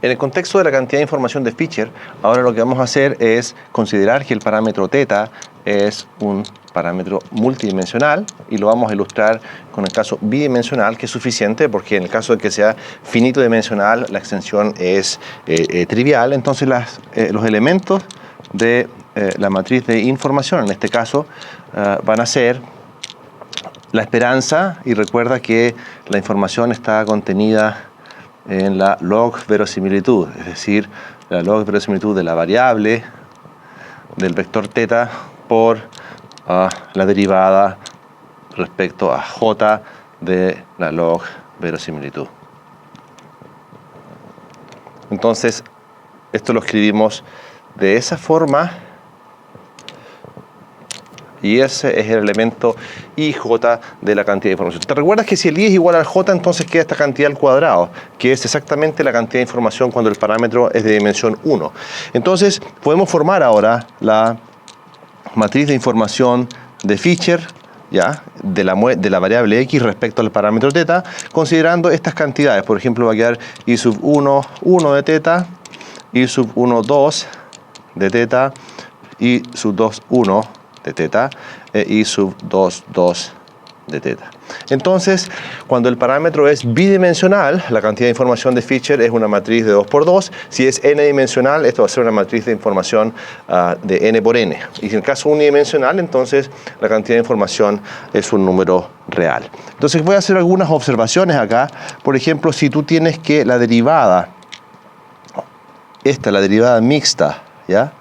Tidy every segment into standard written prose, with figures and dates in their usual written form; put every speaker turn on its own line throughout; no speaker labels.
En el contexto de la cantidad de información de Fisher, ahora lo que vamos a hacer es considerar que el parámetro θ es un parámetro multidimensional y lo vamos a ilustrar con el caso bidimensional, que es suficiente porque en el caso de que sea finito dimensional la extensión es trivial. Entonces los elementos de la matriz de información en este caso van a ser la esperanza, y recuerda que la información está contenida en la log verosimilitud, es decir, la log verosimilitud de la variable del vector θ por la derivada respecto a j de la log verosimilitud. Entonces, esto lo escribimos de esa forma y ese es el elemento ij de la cantidad de información. ¿Te recuerdas que si el i es igual al j, entonces queda esta cantidad al cuadrado, que es exactamente la cantidad de información cuando el parámetro es de dimensión 1? Entonces, podemos formar ahora la matriz de información de Fisher, ¿ya? De la variable x respecto al parámetro θ, considerando estas cantidades. Por ejemplo, va a quedar i sub 1, 1 de θ, i sub 1, 2 de θ, i sub 2, 1 de θ, i sub 2, 2 de θ. Entonces, cuando el parámetro es bidimensional, la cantidad de información de Fisher es una matriz de 2 por 2. Si es n-dimensional, esto va a ser una matriz de información de n por n. Y si en el caso unidimensional, entonces la cantidad de información es un número real. Entonces voy a hacer algunas observaciones acá. Por ejemplo, si tú tienes que la derivada, la derivada mixta, ¿ya?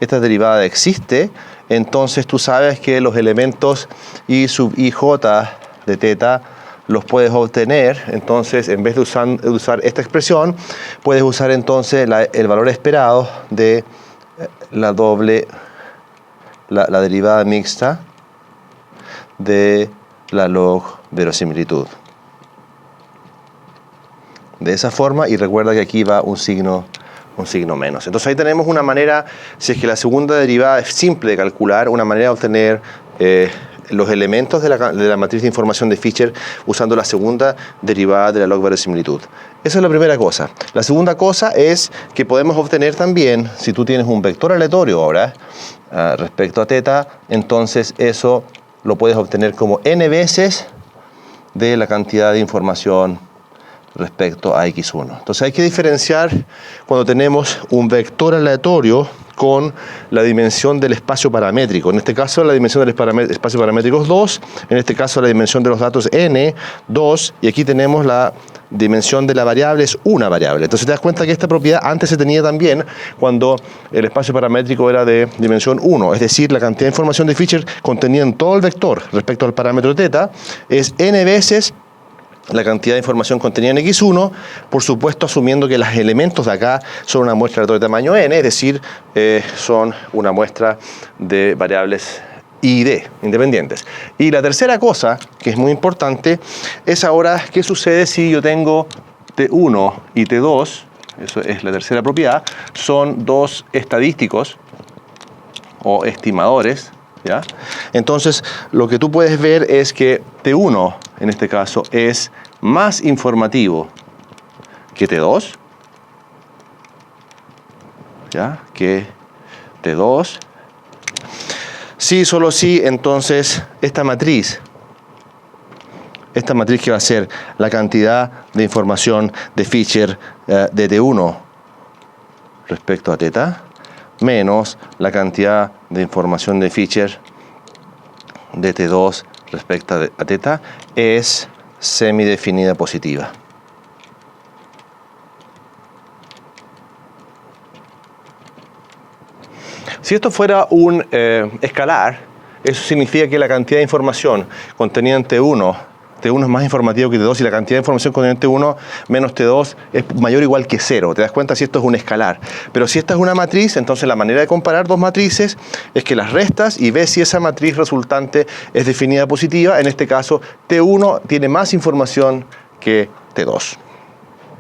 Esta derivada existe, entonces tú sabes que los elementos i sub ij de θ los puedes obtener. Entonces, en vez de usar esta expresión, puedes usar entonces el valor esperado de la derivada mixta de la log verosimilitud. De esa forma, y recuerda que aquí va un signo menos. Entonces ahí tenemos una manera, si es que la segunda derivada es simple de calcular, una manera de obtener los elementos de la matriz de información de Fisher usando la segunda derivada de la log verosimilitud. Esa es la primera cosa. La segunda cosa es que podemos obtener también, si tú tienes un vector aleatorio ahora respecto a θ, entonces eso lo puedes obtener como n veces de la cantidad de información respecto a x1. Entonces hay que diferenciar cuando tenemos un vector aleatorio con la dimensión del espacio paramétrico. En este caso la dimensión del espacio paramétrico es 2, en este caso la dimensión de los datos n, 2, y aquí tenemos la dimensión de la variable es una variable. Entonces te das cuenta que esta propiedad antes se tenía también cuando el espacio paramétrico era de dimensión 1, es decir, la cantidad de información de Fisher contenida en todo el vector respecto al parámetro θ es n veces la cantidad de información contenida en x1, por supuesto asumiendo que los elementos de acá son una muestra de tamaño n, es decir, son una muestra de variables i y d, independientes. Y la tercera cosa, que es muy importante, es ahora qué sucede si yo tengo t1 y t2, eso es la tercera propiedad, son dos estadísticos o estimadores, ¿ya? Entonces, lo que tú puedes ver es que T1, en este caso, es más informativo que T2, ¿ya? Que T2. Sí, solo sí, entonces, esta matriz que va a ser la cantidad de información de Fisher de T1 respecto a θ, menos la cantidad de información de Fisher de T2 respecto a θ, es semidefinida positiva. Si esto fuera un escalar, eso significa que la cantidad de información contenida en T1 es más informativo que T2 y la cantidad de información contenida en T1 menos T2 es mayor o igual que 0. ¿Te das cuenta si esto es un escalar? Pero si esta es una matriz, entonces la manera de comparar dos matrices es que las restas y ves si esa matriz resultante es definida positiva. En este caso, T1 tiene más información que T2.